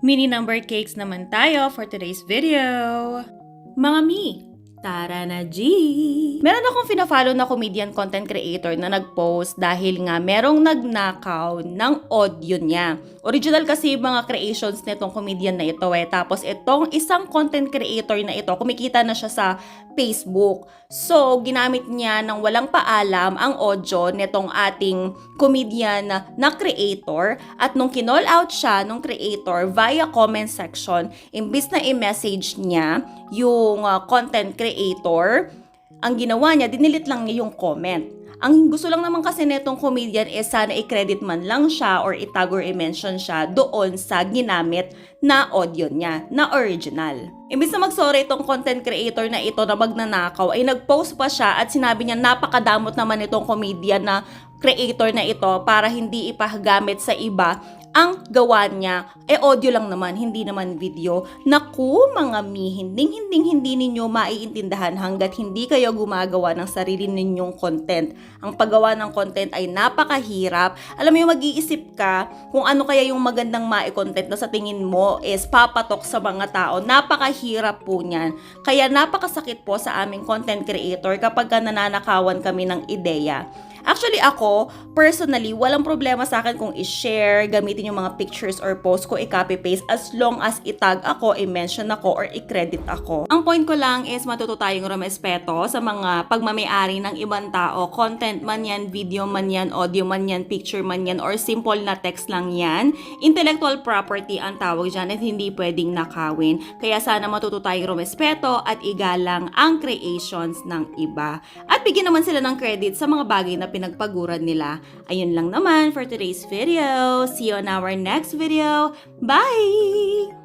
Mini number cakes naman tayo for today's video. Mga mi, tara na G! Meron akong fina-follow na comedian content creator na nag-post dahil nga merong nagnakaw ng audio niya. Original kasi yung mga creations nitong comedian na ito Tapos itong isang content creator na ito, kumikita na siya sa Facebook. So, ginamit niya ng walang paalam ang audio nitong ating comedian na creator. At nung kinall out siya nung creator via comment section, imbis na i-message niya yung content creator, ang ginawa niya, dinilit lang niya yung comment. Ang gusto lang naman kasi netong comedian is sana i-credit man lang siya or itag or i-mention siya doon sa ginamit na audio niya, na original. Imbis na mag-sorry itong content creator na ito na magnanakaw, ay nag-post pa siya at sinabi niya napakadamot naman itong comedian na creator na ito para hindi ipagamit sa iba. Ang gawa niya, audio lang naman, hindi naman video. Naku, mga mi, hindi ninyo maiintindahan hanggat hindi kayo gumagawa ng sarili ninyong content. Ang paggawa ng content ay napakahirap. Alam mo yung mag-iisip ka kung ano kaya yung magandang mai-content na sa tingin mo is papatok sa mga tao. Napakahirap po niyan. Kaya napakasakit po sa aming content creator kapag nananakawan kami ng ideya. Actually ako, personally, walang problema sa akin kung i-share, gamitin yung mga pictures or post ko, i-copy-paste as long as itag ako, i-mention ako, or i-credit ako. Ang point ko lang is matuto tayong rumespeto sa mga pagmamayari ng ibang tao. Content man yan, video man yan, audio man yan, picture man yan, or simple na text lang yan. Intellectual property ang tawag dyan at hindi pwedeng nakawin. Kaya sana matuto tayong rumespeto at igalang ang creations ng iba. At bigyan naman sila ng credit sa mga bagay na pinagpaguran nila. Ayun lang naman for today's video. See you on our next video. Bye!